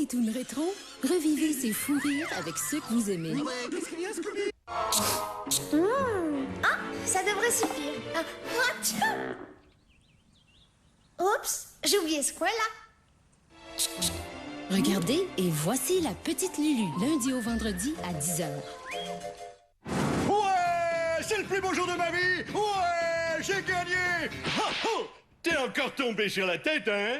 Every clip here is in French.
Télétoon Rétro, revivez ces fous rires avec ceux que vous aimez. Ouais, qu'est-ce qu'il y a, Scooby? Ah, ça devrait suffire. Ah, tiens. Oups, j'ai oublié ce coin-là. Regardez, et voici la petite Lulu, lundi au vendredi à 10h. Ouais, c'est le plus beau jour de ma vie. Ouais, j'ai gagné. Ha, ha. T'es encore tombé sur la tête, hein?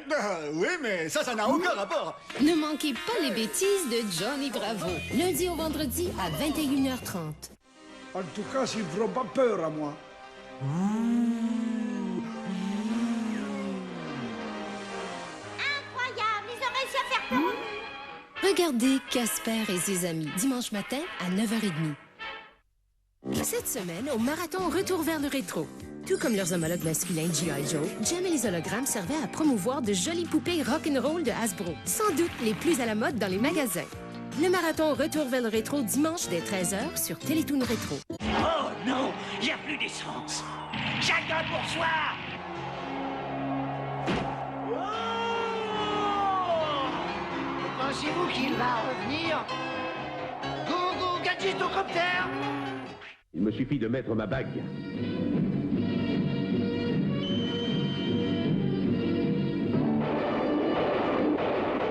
Oui, mais ça n'a aucun rapport. Ne manquez pas les bêtises de Johnny Bravo, lundi au vendredi à 21h30. En tout cas, ils ne feront pas peur à moi. Incroyable, ils ont réussi à faire peur. Regardez Casper et ses amis, dimanche matin à 9h30. Cette semaine, au marathon Retour vers le rétro. Tout comme leurs homologues masculins G.I. Joe, Jem et les hologrammes servaient à promouvoir de jolies poupées rock'n'roll de Hasbro, sans doute les plus à la mode dans les magasins. Le marathon Retour vers le rétro dimanche dès 13h sur Télétoon Rétro. Oh non, il n'y a plus d'essence. Chacun pour soi. Pensez-vous qu'il va revenir? Go, go, gadgetocoptère! Il me suffit de mettre ma bague.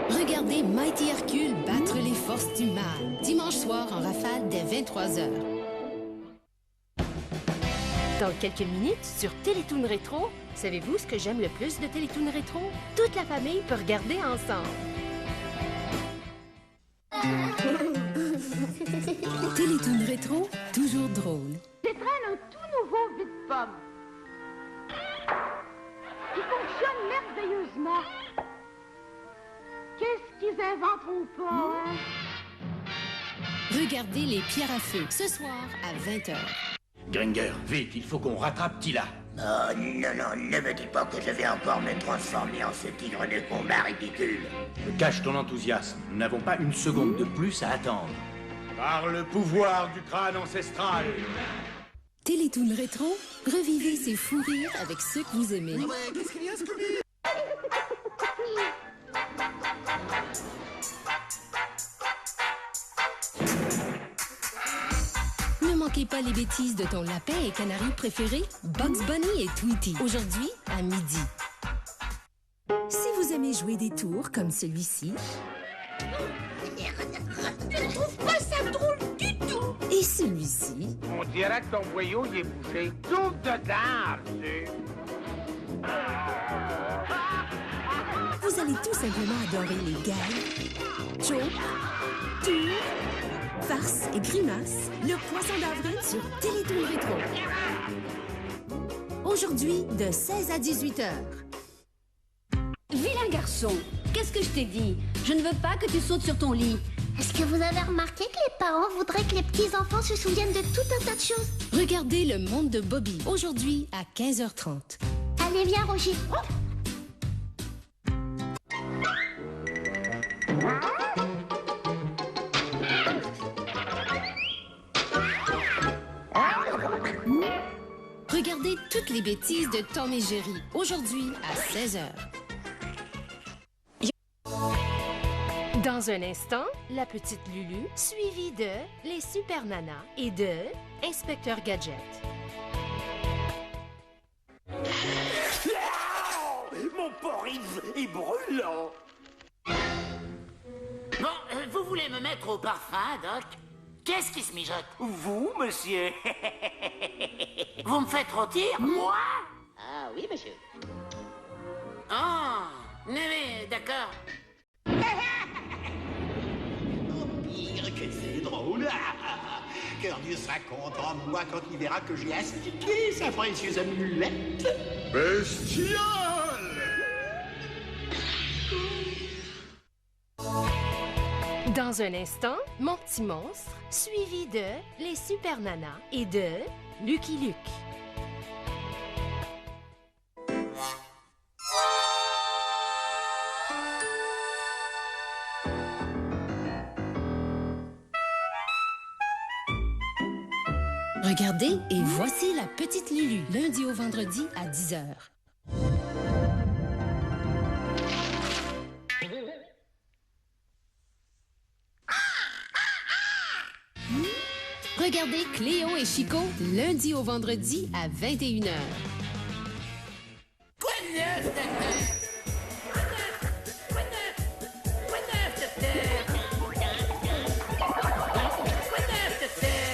Regardez Mighty Hercule battre les forces du mal, dimanche soir en rafale dès 23h. Dans quelques minutes, sur Télétoon Rétro, savez-vous ce que j'aime le plus de Télétoon Rétro? Toute la famille peut regarder ensemble. Télétoon Rétro, toujours drôle. J'étraîne un tout nouveau vide-pomme. Il fonctionne merveilleusement. Qu'est-ce qu'ils inventeront pas, hein? Regardez les pierres à feu, ce soir à 20h. Gringer, vite, il faut qu'on rattrape Tila. Oh non, ne me dis pas que je vais encore me transformer en ce tigre de combat ridicule. Cache ton enthousiasme, nous n'avons pas une seconde de plus à attendre. Par le pouvoir du crâne ancestral. Télétoon Rétro, revivez ces fous rires avec ceux que vous aimez. Ouais, qu'est-ce qu'il y a, Scooby? Ne manquez pas les bêtises de ton lapin et canari préféré, Bugs Bunny et Tweety, aujourd'hui à midi. Si vous aimez jouer des tours comme celui-ci... Je ne trouve pas ça drôle du tout. Et celui-ci... On dirait que ton boyau il est bouché. Tout dedans, Arthur. Vous allez tout simplement adorer les gags, jokes, tours, farces et grimaces. Le poisson d'avril sur Télétoon Rétro. Aujourd'hui, de 16 à 18h. Vilain garçon, qu'est-ce que je t'ai dit? Je ne veux pas que tu sautes sur ton lit. Est-ce que vous avez remarqué que les parents voudraient que les petits-enfants se souviennent de tout un tas de choses? Regardez le monde de Bobby, aujourd'hui à 15h30. Allez, viens, Roger. Regardez toutes les bêtises de Tom et Jerry, aujourd'hui à 16h. Dans un instant, la petite Lulu, suivie de les Super Nanas et de Inspecteur Gadget. Mon porridge est brûlant. Bon, vous voulez me mettre au parfum, Doc? Qu'est-ce qui se mijote? Vous, monsieur? Vous me faites rôtir? Moi? Ah oui, monsieur. Oh, mais d'accord. Pire que c'est drôle. Curdius sera content de moi quand il verra que j'ai astiqué sa précieuse amulette. Bestial! Dans un instant, Mon petit monstre, suivi de les Super Nanas et de Lucky Luke. Regardez, et voici la petite Lulu, lundi au vendredi à 10h. Regardez Cléo et Chico lundi au vendredi à 21h. Quoi de neuf, docteur? Quoi de neuf, docteur? Quoi de neuf, docteur?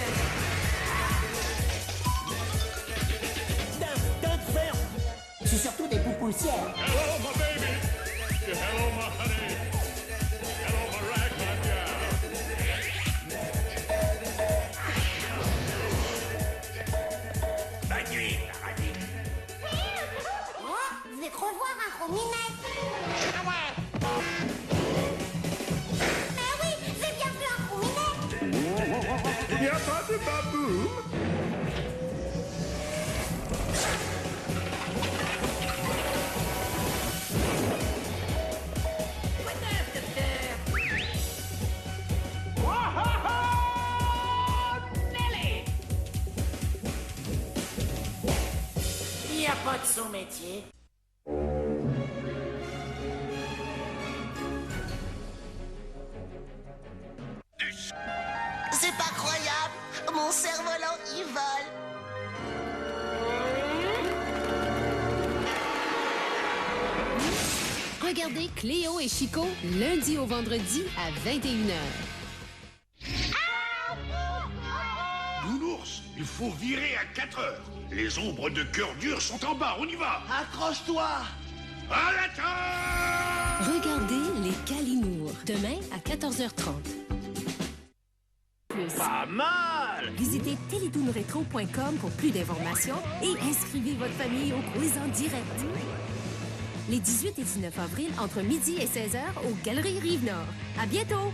D'un ferme. C'est surtout des poussières. Hello, my baby. Hello, my honey. Hello, my ragtime gal. Bonne nuit, paradis. Oh, je vais revoir un rominet. Ah ouais. Mais oui, j'ai bien vu un rominet. Il n'y a pas de baboum. Quoi de neuf, docteur? Nelly! Il n'y a pas de son métier. C'est pas croyable. Mon cerf-volant, il vole. Regardez Cléo et Chico lundi au vendredi à 21h. Nounours, il faut virer à 4 heures. Les ombres de cœur dur sont en bas, on y va. Accroche-toi! À la terre! Regardez les Calinours demain à 14h30. Pas mal! Visitez télétoonretro.com pour plus d'informations et inscrivez votre famille au quiz en direct. Les 18 et 19 avril, entre midi et 16h, aux Galeries Rive-Nord. À bientôt!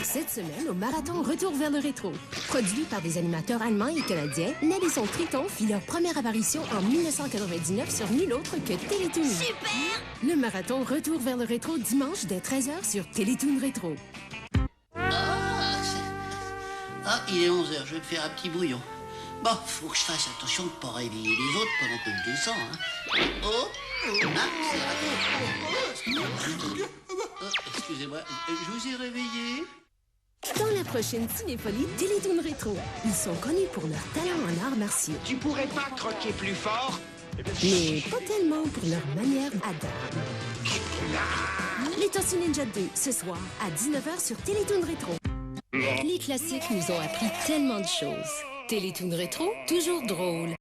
Cette semaine, au Marathon Retour vers le rétro. Produit par des animateurs allemands et canadiens, Ned et son Triton fit leur première apparition en 1999 sur nul autre que Télétoon. Super! Le Marathon Retour vers le rétro dimanche dès 13h sur Télétoon Rétro. Ah, il est 11h, je vais me faire un petit bouillon. Bon, faut que je fasse attention de ne pas réveiller les autres pendant que je descends, hein. Oh, ah, c'est raté. Excusez-moi, je vous ai réveillé? Dans la prochaine Cinéfolie Télétoon Rétro, ils sont connus pour leur talent en arts martiaux. Tu pourrais pas croquer plus fort? Mais pas tellement pour leur manière adorable. Les Tortues Ninja 2, ce soir, à 19h sur Télétoon Rétro. Les classiques nous ont appris tellement de choses. Télétoon Rétro, toujours drôle.